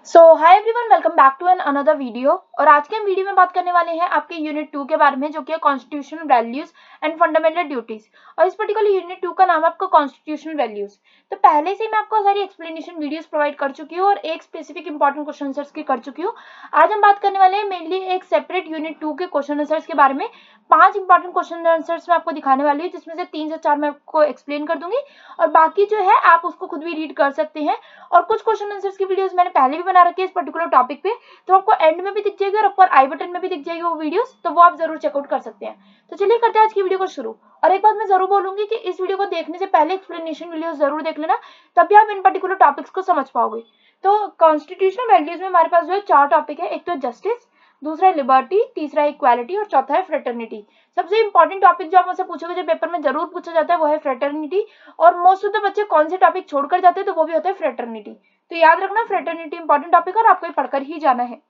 So hi everyone, welcome back to an another video. और आज के हम वीडियो में बात करने वाले हैं आपके यूनिट 2 के बारे में, जो कि है constitutional values and fundamental duties. और इस पर्टिकुलर यूनिट 2 का नाम है आपका कॉन्स्टिट्यूशनल वैल्यूज। तो पहले से मैं आपको सारी एक्सप्लेनेशन वीडियोस प्रोवाइड कर चुकी हूँ और एक स्पेसिफिक इंपॉर्टेंट क्वेश्चन आंसर्स की कर चुकी हूँ। आज हम बात करने वाले हैं मेनली एक सेपरेट यूनिट 2 के क्वेश्चन आंसर्स के बारे में। 5 इंपॉर्टेंट क्वेश्चन आंसर्स मैं आपको दिखाने वाली हूँ, जिसमें से 3 से 4 मैं आपको एक्सप्लेन कर दूंगी और बाकी जो है आप उसको खुद भी रीड कर सकते हैं। और कुछ क्वेश्चन आंसर्स की वीडियोस मैंने पहले भी बना रखी है इस पर्टिकुलर टॉपिक पे, तो आपको एंड में भी दिख जाएगी और ऊपर आई बटन में भी दिख जाएगी वो वीडियोस, तो वो आप जरूर चेकआउट कर सकते हैं। तो चलिए करते हैं आज की वीडियो को शुरू। और एक बात मैं जरूर बोलूंगी कि इस वीडियो को देखने से पहले एक्सप्लेनेशन वीडियो जरूर देख लेना, तभी आप इन पर्टिकुलर टॉपिक्स को समझ पाओगे। तो कॉन्स्टिट्यूशनल वैल्यूज में हमारे पास जो है 4 टॉपिक है। एक तो जस्टिस, दूसरा है लिबर्टी, तीसरा है इक्वालिटी और चौथा है फ्रेटर्निटी। सबसे इंपॉर्टेंट टॉपिक जो आप मुझसे पूछोगे, जो पेपर में जरूर पूछा जाता है, वो है फ्रेटर्निटी। और मोस्ट ऑफ द बच्चे कौन से टॉपिक छोड़कर जाते हैं, तो वो भी होता है फ्रेटर्निटी। तो याद रखना, फ्रेटर्निटी इंपॉर्टेंट टॉपिक है और आपको पढ़कर ही जाना है।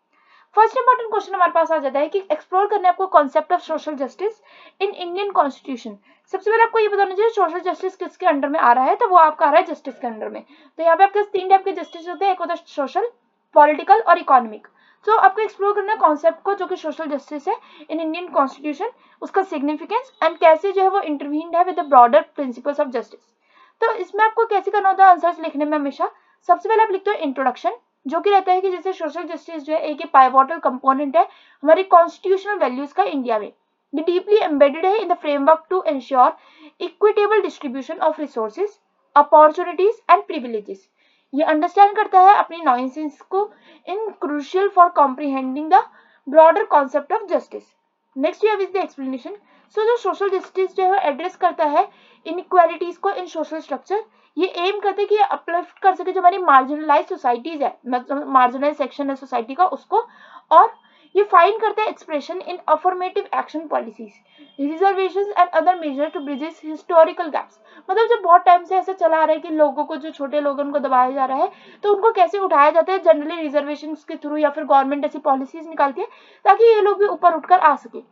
फर्स्ट इंपॉर्टेंट क्वेश्चन हमारे पास आ जाता है कि एक्सप्लोर करना है आपको concept of social justice in Indian constitution. सबसे पहले आपको ये बताना चाहिए सोशल जस्टिस किसके अंडर में आ रहा है, तो वो आपका आ रहा है जस्टिस के अंडर में। तो यहाँ पे आपके 3 टाइप के जस्टिस होते हैं, एक होता है सोशल, पॉलिटिकल और इकोनॉमिक। तो आपको एक्सप्लोर करना है कॉन्सेप्ट को, जो कि सोशल जस्टिस है इन इंडियन कॉन्स्टिट्यूशन, उसका सिग्निफिकेंस एंड कैसे जो है वो इंटरवीन्ड है with the broader principles of justice. तो इसमें आपको कैसे करना होता है आंसर्स लिखने में हमेशा। सबसे पहले आप लिखते हो इंट्रोडक्शन, जो कि रहता है कि जैसे सोशल जस्टिस जो है एक पाइवोटल कंपोनेंट है हमारी कॉन्स्टिट्यूशनल वैल्यूज का इंडिया में। ये डीपली एम्बेडेड है in the framework to ensure equitable distribution of resources, opportunities and privileges. ये अंडरस्टैंड करता है अपनी नॉइसेंस को in crucial for comprehending the broader concept of justice. Next we the explanation. So जो social justice जो है address करता है इनइक्वालिटीज को इन सोशल स्ट्रक्चर। ये एम करते हैं कि अपलिफ्ट कर सके जो हमारी मार्जिनलाइज सोसाइटीज है, मतलब मार्जिनलाइज सेक्शन है सोसाइटी का, उसको। और ये फाइंड करते हैं expression in affirmative action policies, reservations and other measure to bridges historical gaps. मतलब जब बहुत टाइम से ऐसा चला आ रहा है कि लोगों को, जो छोटे लोगों को दबाया जा रहा है, तो उनको कैसे उठाया जाता है जनरली रिजर्वेशन के थ्रू, या फिर गवर्नमेंट ऐसी पॉलिसीज निकालती है ताकि ये लोग भी ऊपर उठकर आ सके।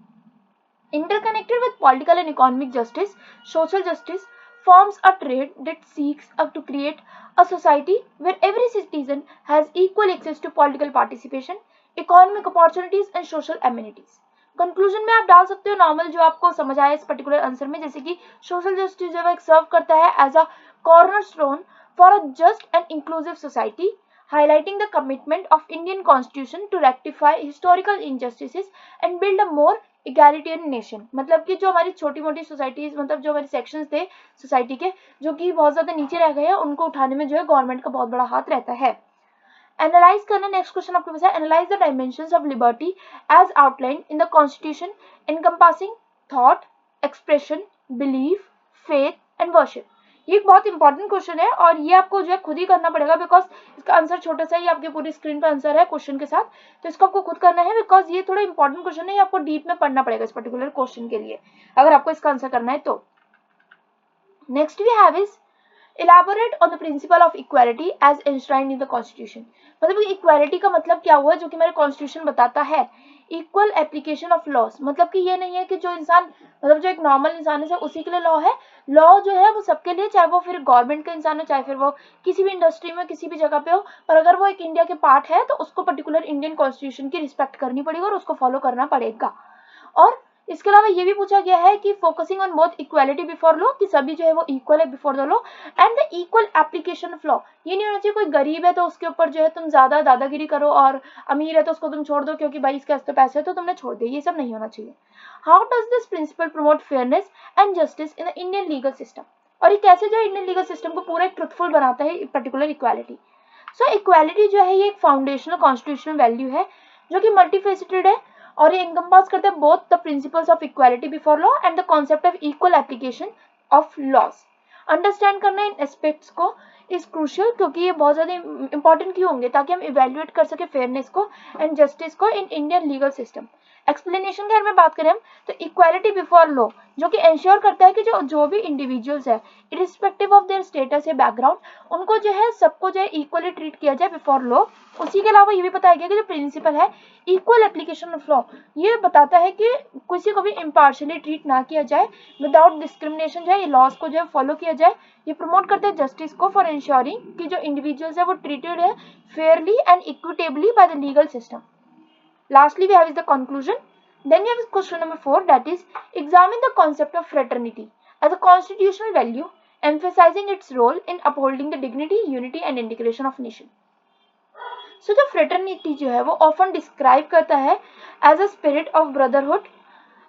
Interconnected with political and economic justice, social justice forms a trade that seeks to create a society where every citizen has equal access to political participation, economic opportunities and social amenities. Conclusion में आप डाल सकते हो normal जो आपको समझ आया इस पर्टिकुलर आंसर में, जैसे कि सोशल जस्टिस जो है सर्व करता है as a cornerstone for a just and inclusive society, highlighting the commitment of Indian Constitution to rectify historical injustices and build a more egalitarian nation। मतलब कि जो हमारी छोटी मोटी सोसाइटीज, मतलब जो हमारे सेक्शंस थे सोसाइटी के, जो कि बहुत ज्यादा नीचे रह गए हैं, उनको उठाने में जो है गवर्नमेंट का बहुत बड़ा हाथ रहता है। एनालाइज करना, नेक्स्ट क्वेश्चन आपके पास है, analyse the dimensions of liberty as outline in the constitution encompassing thought, expression, belief, faith and worship. ये एक बहुत इंपॉर्टेंट क्वेश्चन है और ये आपको जो है खुद ही करना पड़ेगा, बिकॉज इसका आंसर छोटा सा ही आपके पूरी स्क्रीन पर आंसर है क्वेश्चन के साथ, तो इसको आपको खुद करना है, बिकॉज ये थोड़ा इंपॉर्टेंट क्वेश्चन है, ये आपको डीप में पढ़ना पड़ेगा इस पर्टिकुलर क्वेश्चन के लिए अगर आपको इसका आंसर करना है तो। Next we have is elaborate on the principle of equality as enshrined in the constitution। मतलब इक्वालिटी का मतलब क्या हुआ, जो कि हमारे कॉन्स्टिट्यूशन बताता है। इक्वल एप्लीकेशन ऑफ लॉस, मतलब कि ये नहीं है कि जो इंसान, मतलब जो एक नॉर्मल इंसान है उसी के लिए लॉ है। लॉ जो है वो सबके लिए, चाहे वो फिर गवर्नमेंट का इंसान हो, चाहे फिर वो किसी भी इंडस्ट्री में किसी भी जगह पे हो, पर अगर वो एक इंडिया के पार्ट है तो उसको पर्टिकुलर इंडियन कॉन्स्टिट्यूशन की रिस्पेक्ट करनी पड़ेगी और उसको फॉलो करना पड़ेगा। और इसके अलावा ये भी पूछा गया है कि focusing on both equality before law, कि सभी जो है वो इक्वल है before the law, and the equal application of law. ये नहीं होना चाहिए कोई गरीब है तो उसके ऊपर जो है तुम ज्यादा दादागिरी करो, और अमीर है तो उसको तुम छोड़ दो क्योंकि भाई इसके पास तो पैसे है तो तुमने छोड़ दिया, ये सब नहीं होना चाहिए। How does this principle promote fairness and justice in the Indian legal system. और ये कैसे जो है इंडियन लीगल सिस्टम को पूरा ट्रुथफुल बनाता है पर्टिकुलर इक्वालिटी। सो इक्वालिटी जो है ये एक फाउंडेशनल कॉन्स्टिट्यूशनल वैल्यू है, जो कि मल्टीफेसिटेड है, और ये इनकम्पास करते हैं both the principles of equality before law and the concept of equal application of laws. Understand करना इन एस्पेक्ट्स को इज क्रूशियल, क्योंकि ये बहुत ज्यादा इंपॉर्टेंट क्यों होंगे, ताकि हम इवेल्युएट कर सके फेयरनेस को एंड जस्टिस को in Indian legal system. Explanation के बारे में बात करें हम, तो इक्वालिटी बिफोर लॉ जो कि एंश्योर करता है कि जो भी इंडिविजुअल्स है, इरिस्पेक्टिव ऑफ देयर स्टेटस या बैकग्राउंड, उनको जो है सबको जो है इक्वली ट्रीट किया जाए बिफोर लॉ। उसी के अलावा ये भी बताया गया कि जो प्रिंसिपल है इक्वल एप्लीकेशन ऑफ लॉ, ये बताता है कि किसी को भी इम्पार्शियली ट्रीट ना किया जाए, विदाउट डिस्क्रिमिनेशन जो है लॉज को जो है फॉलो किया जाए, ये प्रमोट करता है जस्टिस को फॉर इंश्योरिंग कि जो इंडिविजुअल्स है वो ट्रीटेड है Fairlie and equitably by the legal system. Lastly, we have is the conclusion. Then we have question number 4, that is examine the concept of fraternity as a constitutional value, emphasizing its role in upholding the dignity, unity and integration of nation. So जो fraternity जो है वो often describe करता है as a spirit of brotherhood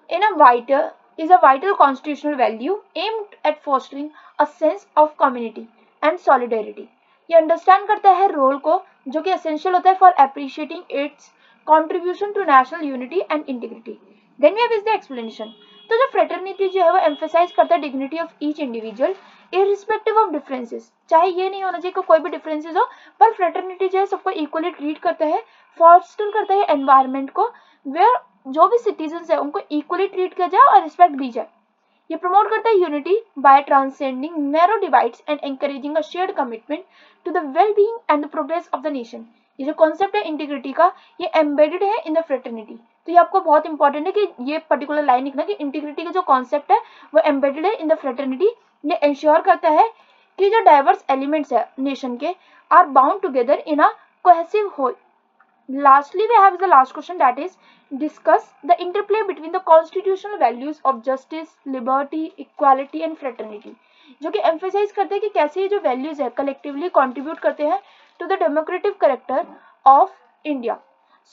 in a vital constitutional value aimed at fostering a sense of community and solidarity. ये understand करता है role को जो कि एसेंशियल होता है for appreciating it's contribution to national unity and integrity. Then we have is the explanation. तो जो fraternity जो है वो emphasize करता है dignity of each individual irrespective of differences. चाहे ये नहीं होना चाहिए कि कोई भी differences हो, पर fraternity जो है सबको equally treat करता है, foster करता है environment को where जो भी citizens है उनको equally treat किया जाए और respect दी जाए. ये प्रमोट करता है unity by transcending narrow divides and encouraging a shared commitment to the well being and the progress of the nation. ये जो कॉन्सेप्ट है इंटीग्रिटी का ये एम्बेडेड है इन द फ्रेटर्निटी. तो ये आपको बहुत इंपॉर्टेंट है कि ये पर्टिकुलर लाइन लिखना कि इंटीग्रिटी का जो कॉन्सेप्ट है वो एम्बेडेड है इन द फ्रेटर्निटी. ये इंश्योर करता है कि जो डाइवर्स एलिमेंट्स है नेशन के are bound together in a cohesive whole. Lastly, we have the last question, that is discuss the interplay between the constitutional values of justice, liberty, equality and fraternity, जो कि emphasize करते हैं कि कैसे ये जो values है collectively contribute करते हैं to the democratic character of India.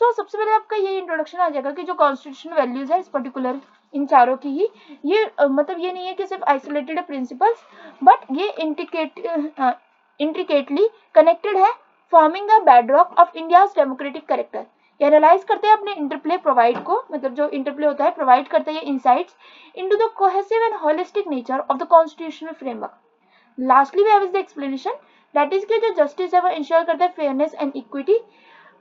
So सबसे पहले आपका ये इंट्रोडक्शन आ जाएगा कि जो कॉन्स्टिट्यूशनल वैल्यूज है इस पर्टिकुलर इन चारों की ही ये मतलब ये नहीं है कि सिर्फ आइसोलेटेड है प्रिंसिपल्स, बट ये इंट्रिकेटली कनेक्टेड है, forming the bedrock of India's democratic character. ये एनालाइज करते हैं अपने इंटरप्ले प्रोवाइड को, मतलब जो इंटरप्ले होता है प्रोवाइड करता है ये insights into the cohesive and holistic nature of the constitutional framework. Lastly we have is the explanation, that is कि जो जस्टिस है वो इंश्योर करता है fairness and equity,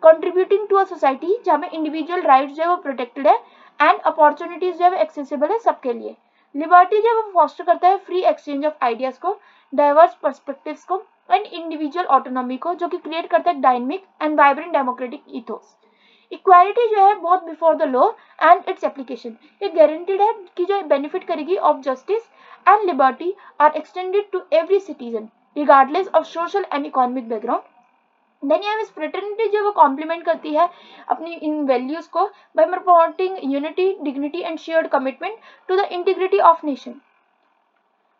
contributing to a society जहाँ पे इंडिविजुअल राइट्स जो है वो प्रोटेक्टेड है एंड अपॉर्चुनिटीज जो है वो एक्सेसिबल है सबके लिए. लिबर्टी जो है वो फॉस्टर करता है फ्री एक्सचेंज ऑफ आइडियाज को, डाइवर्स पर्सपेक्टिव्स को एंड इंडिविजुअल ऑटोनॉमी को, जो कि क्रिएट करता है dynamic and vibrant democratic ethos. Equality जो है both before the law and its application, ये गारंटीड है कि जो बेनिफिट करेगी of justice and liberty are extended to every citizen regardless of social and economic background. Then यहाँ इस fraternity जो वो कॉम्प्लीमेंट करती है अपनी इन वैल्यूज को by promoting unity, dignity and shared commitment to the integrity of nation.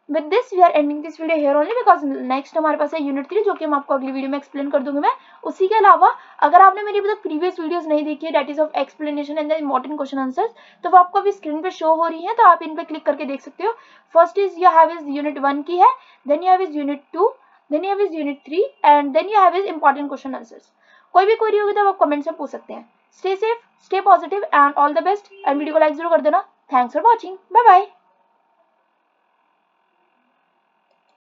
With this we are ending this video here only because next हमारे पास है यूनिट 3 जो कि हम आपको अगली वीडियो में एक्सप्लेन कर दूंगी मैं. उसी के अलावा अगर आपने मेरी अभी तक प्रीवियस वीडियोस नहीं देखी है that is of explanation and the important question answers, तो वो आपको अभी स्क्रीन पे शो हो रही है, तो आप इन पे क्लिक करके देख सकते हो. First is you have is unit 1 की है, then you have is unit 2, then you have is unit 3 and then you have is important question answers. कोई भी क्वेरी होगी तो आप कमेंट्स में पूछ सकते हैं. Stay safe, stay positive and all the best and video को लाइक जरूर कर देना. Thanks for watching, bye bye.